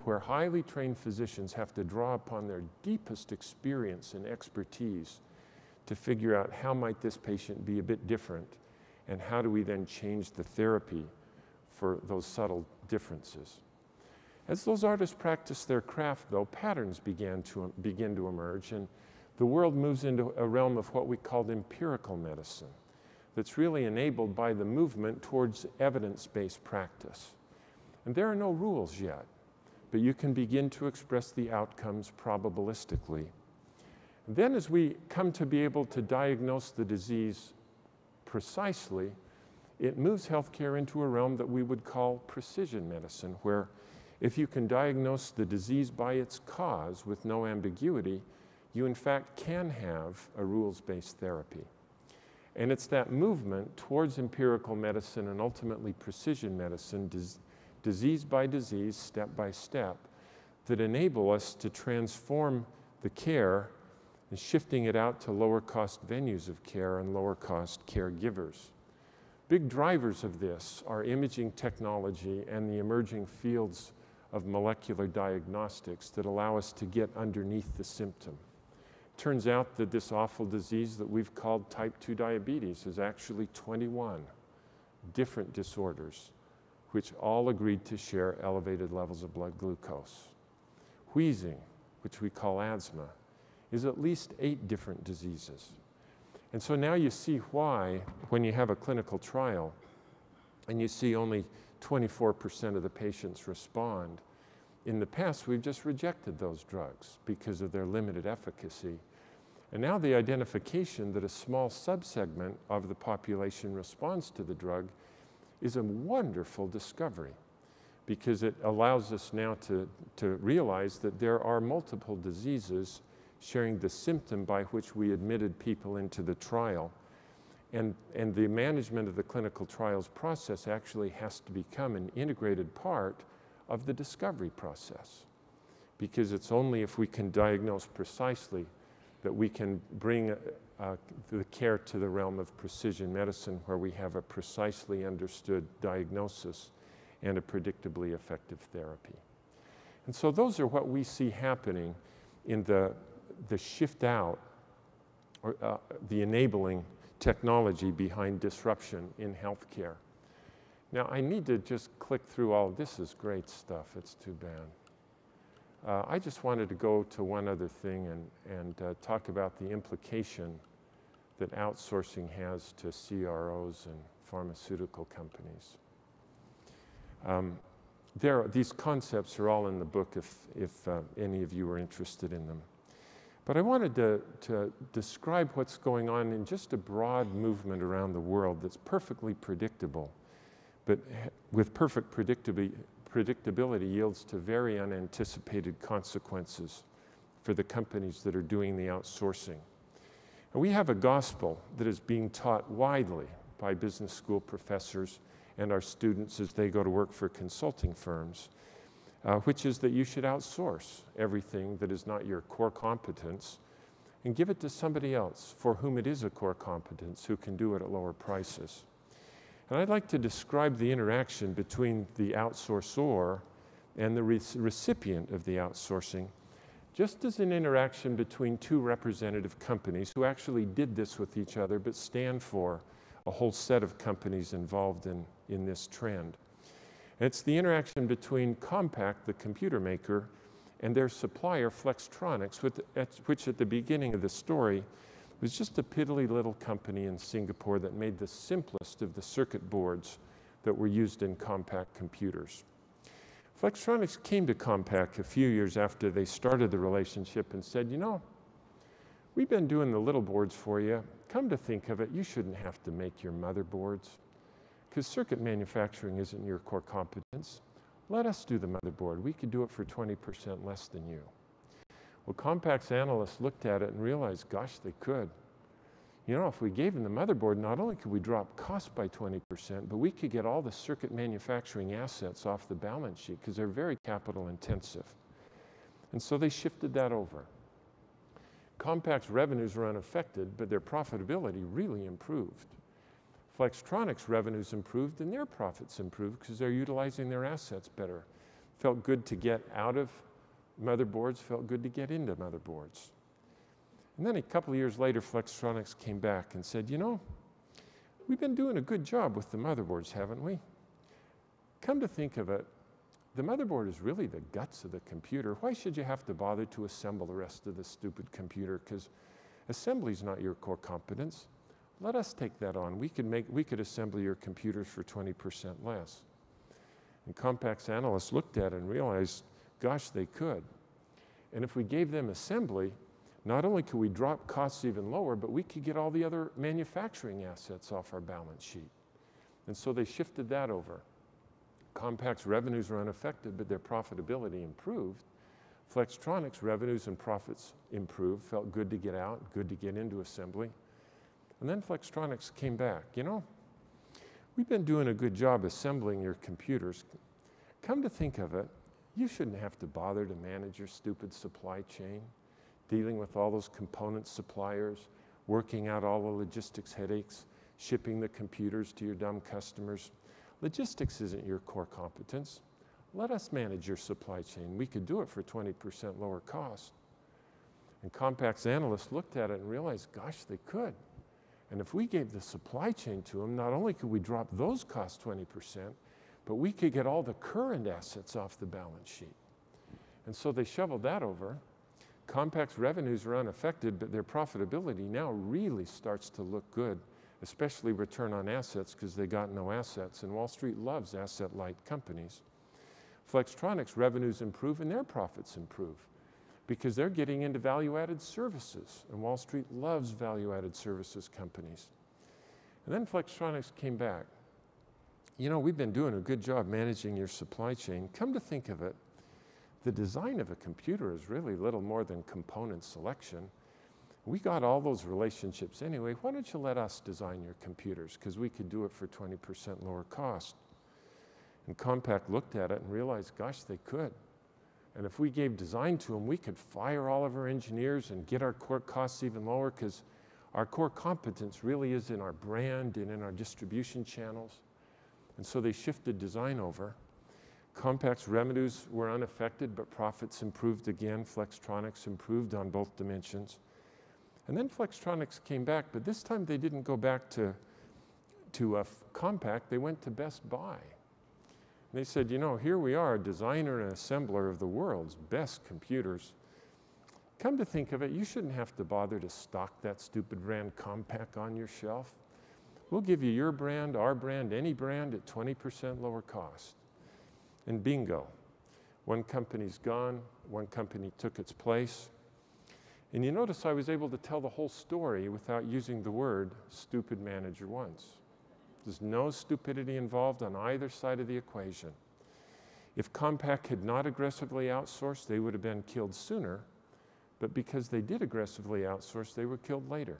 where highly trained physicians have to draw upon their deepest experience and expertise to figure out how might this patient be a bit different, and how do we then change the therapy for those subtle differences. As those artists practiced their craft, though, patterns begin to emerge, and the world moves into a realm of what we called empirical medicine that's really enabled by the movement towards evidence-based practice. And there are no rules yet, but you can begin to express the outcomes probabilistically. Then as we come to be able to diagnose the disease precisely, it moves healthcare into a realm that we would call precision medicine, where if you can diagnose the disease by its cause with no ambiguity, you in fact can have a rules-based therapy. And it's that movement towards empirical medicine and ultimately precision medicine, disease by disease, step by step, that enable us to transform the care and shifting it out to lower cost venues of care and lower cost caregivers. Big drivers of this are imaging technology and the emerging fields of molecular diagnostics that allow us to get underneath the symptom. Turns out that this awful disease that we've called type 2 diabetes is actually 21 different disorders which all agreed to share elevated levels of blood glucose. Wheezing, which we call asthma, is at least 8 different diseases. And so now you see why, when you have a clinical trial and you see only 24% of the patients respond, in the past we've just rejected those drugs because of their limited efficacy. And now the identification that a small subsegment of the population responds to the drug is a wonderful discovery, because it allows us now to realize that there are multiple diseases sharing the symptom by which we admitted people into the trial. And the management of the clinical trials process actually has to become an integrated part of the discovery process, because it's only if we can diagnose precisely that we can bring the care to the realm of precision medicine, where we have a precisely understood diagnosis and a predictably effective therapy. And so those are what we see happening in the shift out, or the enabling technology behind disruption in healthcare. Now, I need to just click through all. This is great stuff. It's too bad. I just wanted to go to one other thing and talk about the implication that outsourcing has to CROs and pharmaceutical companies. These concepts are all in the book if any of you are interested in them. But I wanted to describe what's going on in just a broad movement around the world that's perfectly predictable, but with perfect predictability yields to very unanticipated consequences for the companies that are doing the outsourcing. And we have a gospel that is being taught widely by business school professors and our students as they go to work for consulting firms, which is that you should outsource everything that is not your core competence and give it to somebody else for whom it is a core competence, who can do it at lower prices. And I'd like to describe the interaction between the outsourcer and the recipient of the outsourcing just as an interaction between two representative companies who actually did this with each other but stand for a whole set of companies involved in this trend. It's the interaction between Compaq, the computer maker, and their supplier, Flextronics, which at the beginning of the story was just a piddly little company in Singapore that made the simplest of the circuit boards that were used in Compaq computers. Flextronics came to Compaq a few years after they started the relationship and said, you know, we've been doing the little boards for you. Come to think of it, you shouldn't have to make your motherboards, because circuit manufacturing isn't your core competence. Let us do the motherboard. We could do it for 20% less than you. Well, Compaq's analysts looked at it and realized, gosh, they could. You know, if we gave them the motherboard, not only could we drop cost by 20%, but we could get all the circuit manufacturing assets off the balance sheet, because they're very capital intensive. And so they shifted that over. Compaq's revenues were unaffected, but their profitability really improved. Flextronics' revenues improved and their profits improved because they're utilizing their assets better. Felt good to get out of motherboards, felt good to get into motherboards. And then a couple of years later, Flextronics came back and said, you know, we've been doing a good job with the motherboards, haven't we? Come to think of it, the motherboard is really the guts of the computer. Why should you have to bother to assemble the rest of the stupid computer? Because assembly is not your core competence. Let us take that on. We could assemble your computers for 20% less. And Compact's analysts looked at it and realized, gosh, they could. And if we gave them assembly, not only could we drop costs even lower, but we could get all the other manufacturing assets off our balance sheet. And so they shifted that over. Compact's revenues were unaffected, but their profitability improved. Flextronics' revenues and profits improved, felt good to get out, good to get into assembly. And then Flextronics came back. You know, we've been doing a good job assembling your computers. Come to think of it, you shouldn't have to bother to manage your stupid supply chain, dealing with all those component suppliers, working out all the logistics headaches, shipping the computers to your dumb customers. Logistics isn't your core competence. Let us manage your supply chain. We could do it for 20% lower cost. And Compact's analysts looked at it and realized, gosh, they could. And if we gave the supply chain to them, not only could we drop those costs 20%, but we could get all the current assets off the balance sheet. And so they shoveled that over. Compact's revenues are unaffected, but their profitability now really starts to look good, especially return on assets, because they got no assets, and Wall Street loves asset-light companies. Flextronics' revenues improve and their profits improve because they're getting into value-added services, and Wall Street loves value-added services companies. And then Flextronics came back. You know, we've been doing a good job managing your supply chain. Come to think of it, the design of a computer is really little more than component selection. We got all those relationships anyway. Why don't you let us design your computers? Because we could do it for 20% lower cost. And Compact looked at it and realized, gosh, they could. And if we gave design to them, we could fire all of our engineers and get our core costs even lower, because our core competence really is in our brand and in our distribution channels. And so they shifted design over. Compact's revenues were unaffected, but profits improved again. Flextronics improved on both dimensions. And then Flextronics came back, but this time they didn't go back to Compact, they went to Best Buy. And they said, you know, here we are, a designer and assembler of the world's best computers. Come to think of it, you shouldn't have to bother to stock that stupid brand Compact on your shelf. We'll give you your brand, our brand, any brand at 20% lower cost. And bingo, one company's gone, one company took its place. And you notice I was able to tell the whole story without using the word stupid manager once. There's no stupidity involved on either side of the equation. If Compact had not aggressively outsourced, they would have been killed sooner, but because they did aggressively outsource, they were killed later.